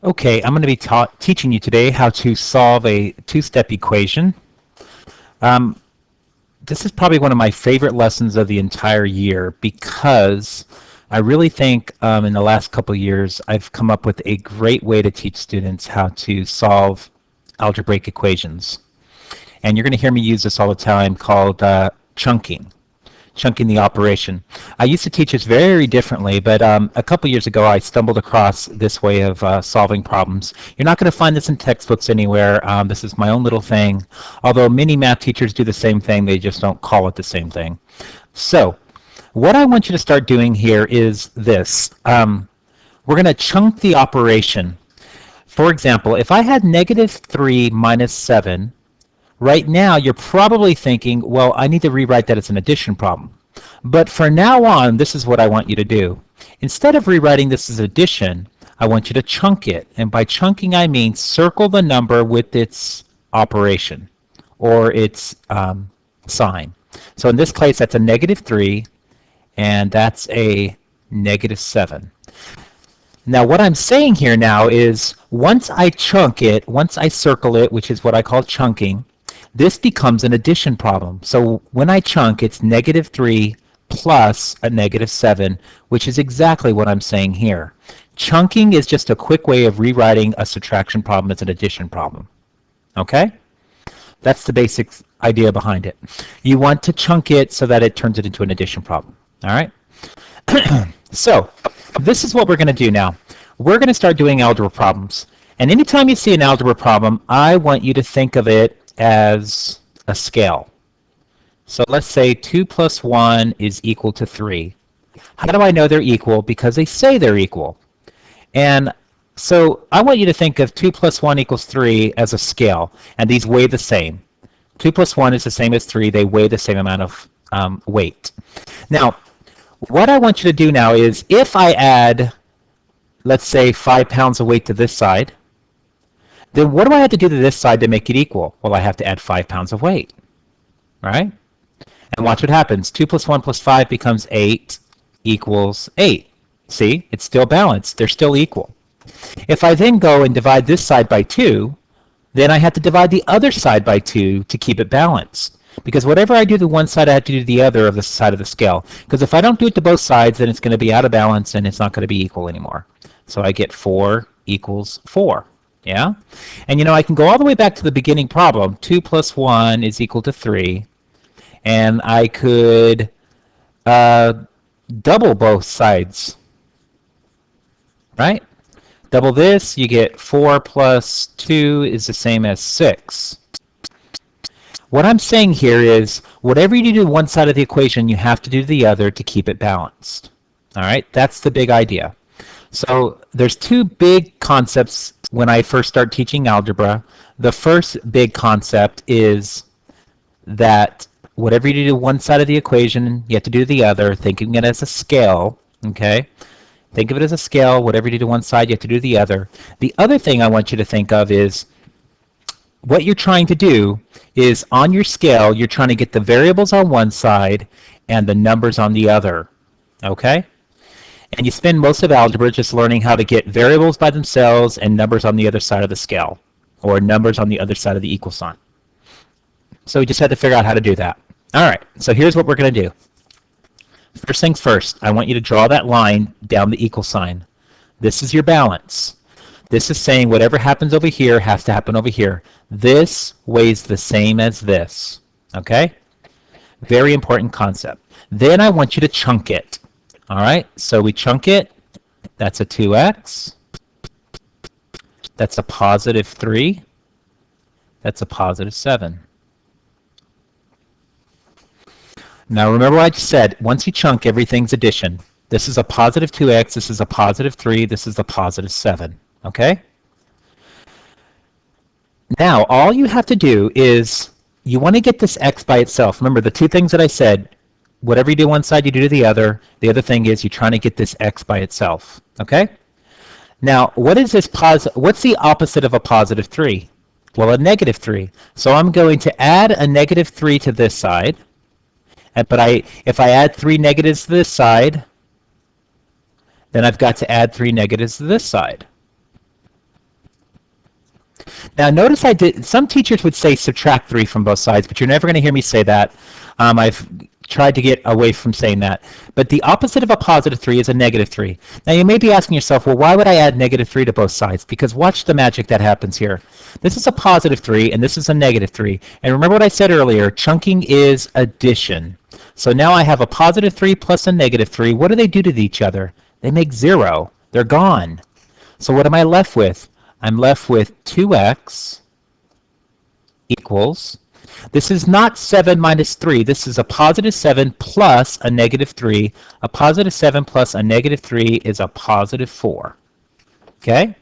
Okay, I'm going to be teaching you today how to solve a two-step equation. Um, this is probably one of my favorite lessons of the entire year because I really think in the last couple of years I've come up with a great way to teach students how to solve algebraic equations. And you're going to hear me use this all the time called chunking the operation. I used to teach this very differently, but a couple years ago I stumbled across this way of solving problems. You're not going to find this in textbooks anywhere. This is my own little thing, although many math teachers do the same thing, they just don't call it the same thing. So what I want you to start doing here is this. We're going to chunk the operation. For example, if I had -3 minus 7, right now, you're probably thinking, well, I need to rewrite that as an addition problem. But for now on, this is what I want you to do. Instead of rewriting this as addition, I want you to chunk it. And by chunking, I mean circle the number with its operation or its sign. So in this case, that's a -3, and that's a -7. Now what I'm saying here now is once I chunk it, once I circle it, which is what I call chunking, this becomes an addition problem. So when I chunk, it's -3 plus a -7, which is exactly what I'm saying here. Chunking is just a quick way of rewriting a subtraction problem as an addition problem. Okay? That's the basic idea behind it. You want to chunk it so that it turns it into an addition problem. All right? So this is what we're going to do now. We're going to start doing algebra problems. And anytime you see an algebra problem, I want you to think of it as a scale. So let's say 2 plus 1 is equal to 3. How do I know they're equal? Because they say they're equal. And so I want you to think of 2 plus 1 equals 3 as a scale, and these weigh the same. 2 plus 1 is the same as 3. They weigh the same amount of weight. Now, what I want you to do now is if I add, let's say, 5 pounds of weight to this side, then what do I have to do to this side to make it equal? Well, I have to add 5 pounds of weight, right? And watch what happens. 2 plus 1 plus 5 becomes 8 equals 8. See, it's still balanced. They're still equal. If I then go and divide this side by 2, then I have to divide the other side by 2 to keep it balanced. Because whatever I do to one side, I have to do to the other of the side of the scale. Because if I don't do it to both sides, then it's going to be out of balance and it's not going to be equal anymore. So I get 4 equals 4. Yeah? And you know, I can go all the way back to the beginning problem. 2 plus 1 is equal to 3. And I could double both sides. Right? Double this, you get 4 plus 2 is the same as 6. What I'm saying here is whatever you do to one side of the equation, you have to do to the other to keep it balanced. All right? That's the big idea. So there's two big concepts when I first start teaching algebra. The first big concept is that whatever you do to one side of the equation, you have to do to the other, thinking it as a scale, okay? Think of it as a scale. Whatever you do to one side, you have to do to the other. The other thing I want you to think of is what you're trying to do is on your scale, you're trying to get the variables on one side and the numbers on the other, okay? And you spend most of algebra just learning how to get variables by themselves and numbers on the other side of the scale, or numbers on the other side of the equal sign. So we just had to figure out how to do that. All right, so here's what we're going to do. First things first, I want you to draw that line down the equal sign. This is your balance. This is saying whatever happens over here has to happen over here. This weighs the same as this, okay? Very important concept. Then I want you to chunk it. All right, so we chunk it. That's a 2x. That's a positive 3. That's a positive 7. Now remember what I just said. Once you chunk, everything's addition. This is a positive 2x. This is a positive 3. This is a positive 7. Okay? Now all you have to do is you want to get this x by itself. Remember the two things that I said. Whatever you do one side, you do to the other. The other thing is you're trying to get this x by itself. Okay? Now, what is this what's the opposite of a positive 3? Well, a negative 3. So I'm going to add a negative 3 to this side. But if I add 3 negatives to this side, then I've got to add 3 negatives to this side. Now notice I did, some teachers would say subtract 3 from both sides, but you're never going to hear me say that. I've tried to get away from saying that. But the opposite of a positive 3 is a negative 3. Now you may be asking yourself, well, why would I add negative 3 to both sides? Because watch the magic that happens here. This is a positive 3 and this is a negative 3. And remember what I said earlier, chunking is addition. So now I have a positive 3 plus a negative 3. What do they do to each other? They make 0. They're gone. So what am I left with? I'm left with 2x equals, this is not 7 minus 3. This is a positive 7 plus a negative 3. A positive 7 plus a negative 3 is a positive 4. Okay?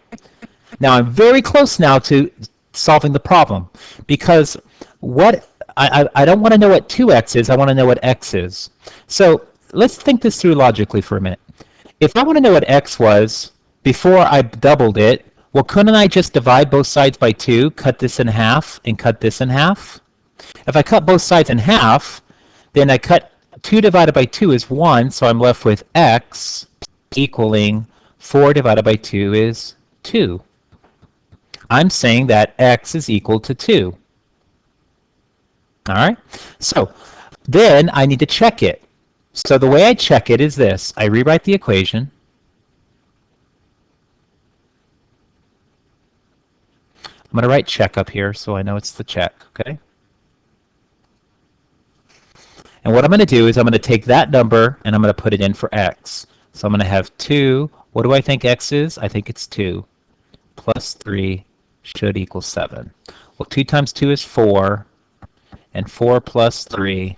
Now I'm very close now to solving the problem because what I don't want to know what 2x is. I want to know what x is. So let's think this through logically for a minute. If I want to know what x was before I doubled it, well, couldn't I just divide both sides by 2, cut this in half, and cut this in half? If I cut both sides in half, then I cut 2 divided by 2 is 1, so I'm left with x equaling 4 divided by 2 is 2. I'm saying that x is equal to 2. All right? So then I need to check it. So the way I check it is this. I rewrite the equation. I'm going to write check up here so I know it's the check, okay? And what I'm going to do is I'm going to take that number and I'm going to put it in for x. So I'm going to have 2. What do I think x is? I think it's 2. Plus 3 should equal 7. Well, 2 times 2 is 4. And 4 plus 3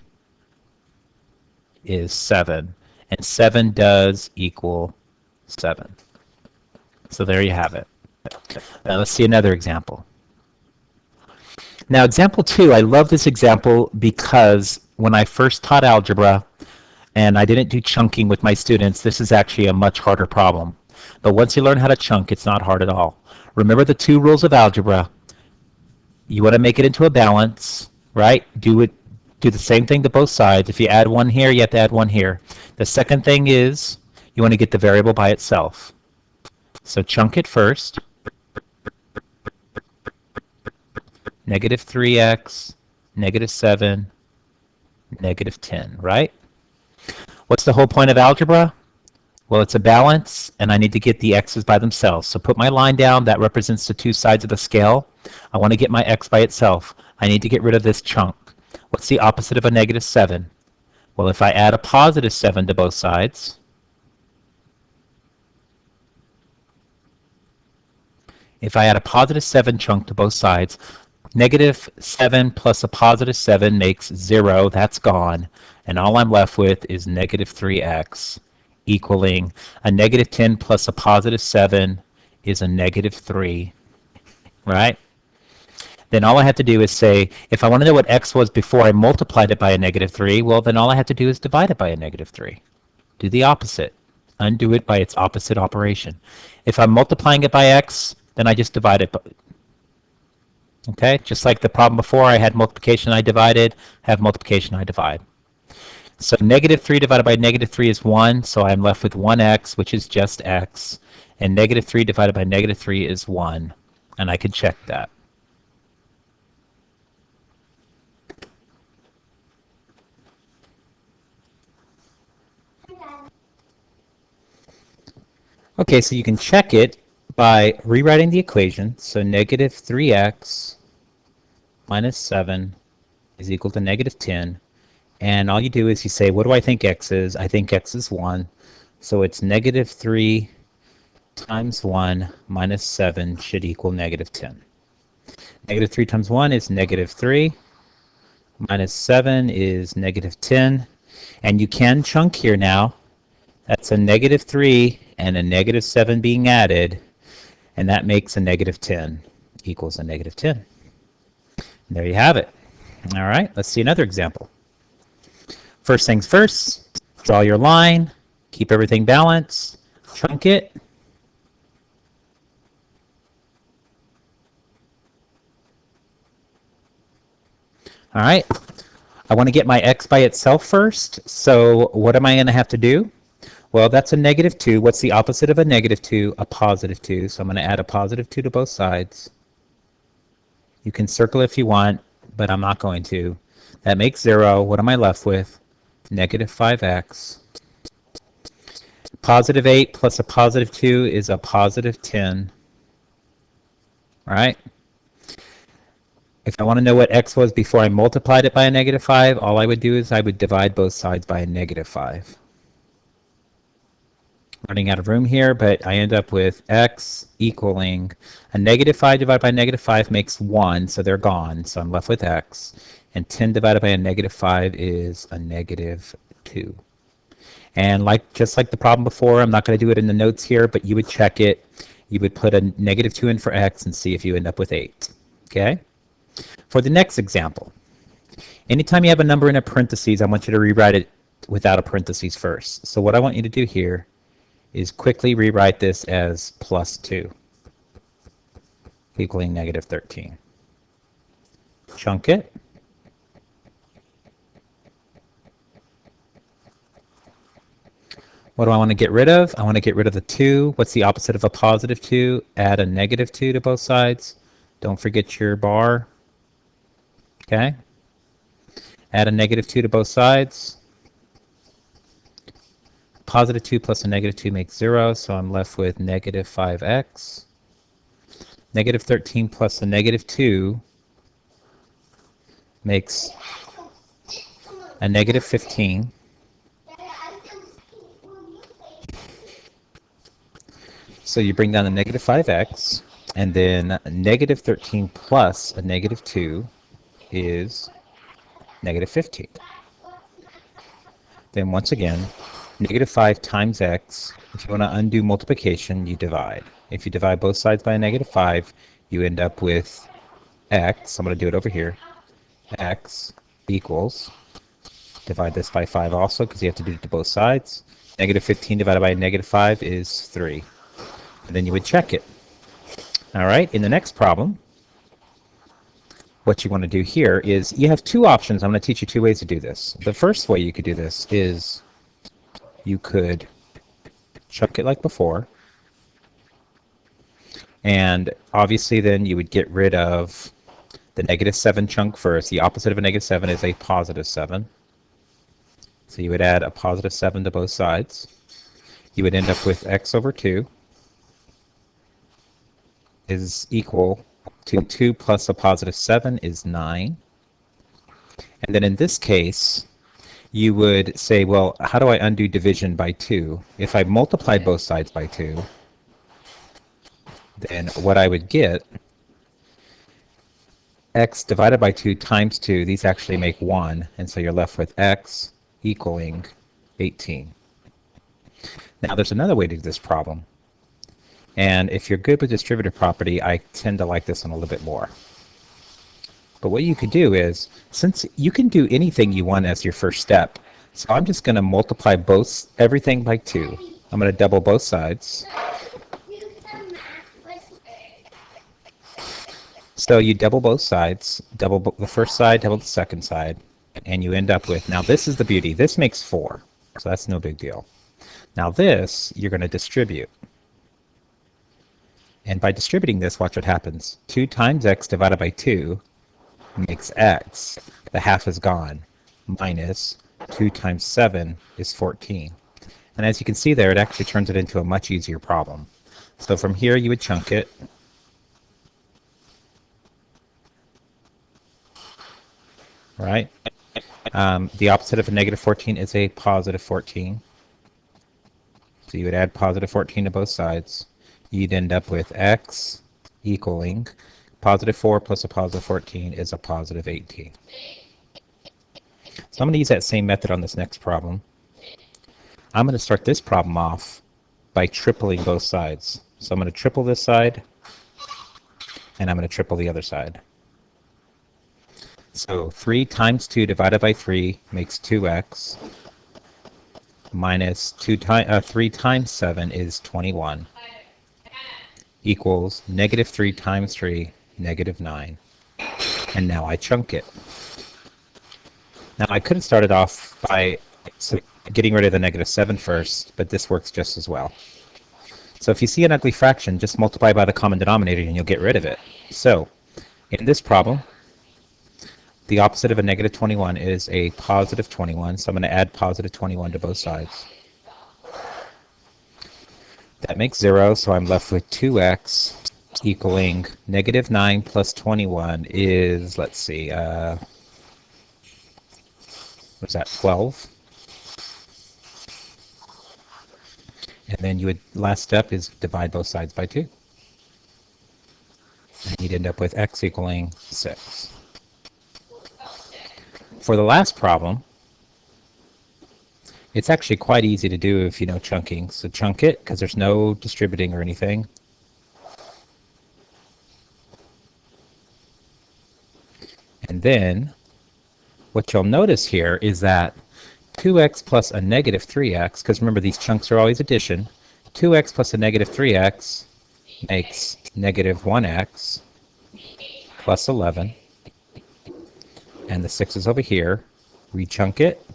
is 7. And 7 does equal 7. So there you have it. Now let's see another example. Now example 2, I love this example because when I first taught algebra and I didn't do chunking with my students, this is actually a much harder problem. But once you learn how to chunk, it's not hard at all. Remember the 2 rules of algebra. You want to make it into a balance, right? Do the same thing to both sides. If you add 1 here, you have to add 1 here. The second thing is you want to get the variable by itself. So chunk it first. Negative 3x, negative 7, negative 10, right? What's the whole point of algebra? Well, it's a balance, and I need to get the x's by themselves. So put my line down. That represents the 2 sides of the scale. I want to get my x by itself. I need to get rid of this chunk. What's the opposite of a negative 7? Well, if I add a positive 7 to both sides, if I add a positive 7 chunk to both sides, negative 7 plus a positive 7 makes 0. That's gone. And all I'm left with is negative 3x equaling a negative 10 plus a positive 7 is a negative 3. Right? Then all I have to do is say, if I want to know what x was before I multiplied it by a negative 3, well, then all I have to do is divide it by a negative 3. Do the opposite. Undo it by its opposite operation. If I'm multiplying it by x, then I just divide it. Okay, just like the problem before, I had multiplication, I divided, have multiplication, I divide. So negative 3 divided by negative 3 is 1, so I'm left with 1x, which is just x, and negative 3 divided by negative 3 is 1, and I can check that. Okay, so you can check it by rewriting the equation. So negative 3x minus 7 is equal to negative 10. And all you do is you say, what do I think x is? I think x is 1. So it's negative 3 times 1 minus 7 should equal negative 10. Negative 3 times 1 is negative 3. Minus 7 is negative 10. And you can chunk here now. That's a negative 3 and a negative 7 being added. And that makes a negative 10 equals a negative 10. And there you have it. All right, let's see another example. First things first, draw your line, keep everything balanced, chunk it. All right, I want to get my x by itself first, so what am I going to have to do? Well, that's a negative 2. What's the opposite of a negative 2? A positive 2. So I'm going to add a positive 2 to both sides. You can circle if you want, but I'm not going to. That makes 0. What am I left with? Negative 5x. Positive 8 plus a positive 2 is a positive 10. Right? If I want to know what x was before I multiplied it by a negative 5, all I would do is I would divide both sides by a negative 5. Running out of room here, but I end up with x equaling a negative 5 divided by a negative 5 makes 1, so they're gone. So I'm left with x. And 10 divided by a negative 5 is a negative 2. And just like the problem before, I'm not going to do it in the notes here, but you would check it. You would put a negative 2 in for x and see if you end up with 8. Okay? For the next example, anytime you have a number in a parentheses, I want you to rewrite it without a parentheses first. So what I want you to do here is quickly rewrite this as plus 2 equaling negative 13. Chunk it. What do I want to get rid of? I want to get rid of the 2. What's the opposite of a positive 2? Add a negative 2 to both sides. Don't forget your bar. Okay? Add a negative 2 to both sides. Positive 2 plus a negative 2 makes 0, so I'm left with negative 5x. Negative 13 plus a negative 2 makes a negative 15. So you bring down the negative 5x, and then negative 13 plus a negative 2 is negative 15. Then once again, negative 5 times x. If you want to undo multiplication, you divide. If you divide both sides by a negative 5, you end up with x. I'm going to do it over here. X equals, divide this by 5 also because you have to do it to both sides. Negative 15 divided by negative 5 is 3. And then you would check it. All right, in the next problem, what you want to do here is you have two options. I'm going to teach you two ways to do this. The first way you could do this is you could chunk it like before. And obviously then you would get rid of the negative 7 chunk first. The opposite of a negative 7 is a positive 7. So you would add a positive 7 to both sides. You would end up with x over 2 is equal to 2 plus a positive 7 is 9. And then in this case, you would say, well, how do I undo division by 2? If I multiply both sides by 2, then what I would get, x divided by 2 times 2, these actually make 1, and so you're left with x equaling 18. Now there's another way to do this problem. And if you're good with distributive property, I tend to like this one a little bit more. But what you could do is, since you can do anything you want as your first step, so I'm just going to multiply everything by 2. I'm going to double both sides. So you double both sides, double the first side, double the second side, and you end up with, now this is the beauty, this makes 4, so that's no big deal. Now this, you're going to distribute. And by distributing this, watch what happens. 2 times x divided by 2 makes x. The half is gone. Minus 2 times 7 is 14. And as you can see there, it actually turns it into a much easier problem. So from here, you would chunk it. Right? The opposite of a negative 14 is a positive 14. So you would add positive 14 to both sides. You'd end up with x equaling positive 4 plus a positive 14 is a positive 18. So I'm going to use that same method on this next problem. I'm going to start this problem off by tripling both sides. So I'm going to triple this side, and I'm going to triple the other side. So 3 times 2 divided by 3 makes 2x, minus 3 times 7 is 21, equals negative 3 times 3, negative 9. And now I chunk it. Now I could have started off by getting rid of the negative 7 first, but this works just as well. So if you see an ugly fraction, just multiply by the common denominator and you'll get rid of it. So In this problem, the opposite of a negative 21 is a positive 21, so I'm going to add positive 21 to both sides. That makes 0, so I'm left with 2x equaling negative 9 plus 21 is, let's see, what's that, 12? And then last step is divide both sides by 2. And you'd end up with x equaling 6. For the last problem, it's actually quite easy to do if you know chunking. So chunk it, because there's no distributing or anything. And then what you'll notice here is that 2x plus a negative 3x, because remember these chunks are always addition, 2x plus a negative 3x makes negative 1x plus 11. And the 6 is over here. Rechunk it.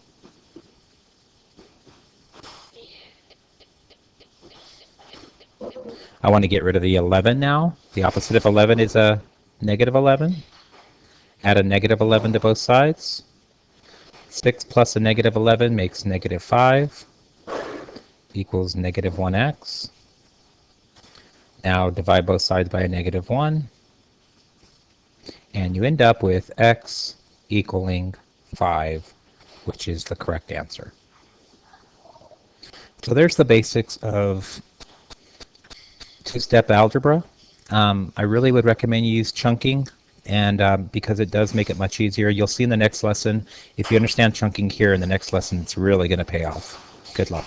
I want to get rid of the 11 now. The opposite of 11 is a negative 11. Add a negative 11 to both sides. 6 plus a negative 11 makes negative 5 equals negative 1x. Now divide both sides by a negative 1. And you end up with x equaling 5, which is the correct answer. So there's the basics of two-step algebra. I really would recommend you use chunking, and because it does make it much easier. You'll see in the next lesson, if you understand chunking here in the next lesson, it's really going to pay off. Good luck.